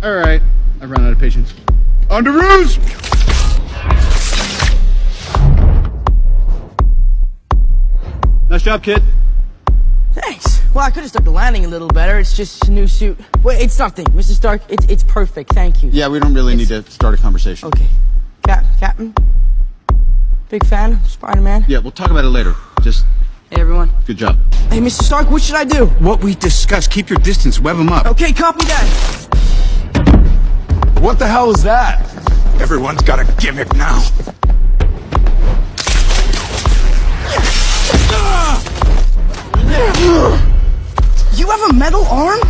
All right, I've run out of patience. On to Ruse! Nice job, kid. Thanks. Well, I could have stuck the landing a little better. It's just a new suit. Wait, it's nothing, Mr. Stark. It's perfect. Thank you. Yeah, we don't really need to start a conversation. Okay. Captain? Big fan of Spider-Man? Yeah, we'll talk about it later. Just Hey, everyone. good job. Hey, Mr. Stark, what should I do? What we discussed, keep your distance, web them up. Okay, copy that. What the hell is that? Everyone's got a gimmick now. You have a metal arm?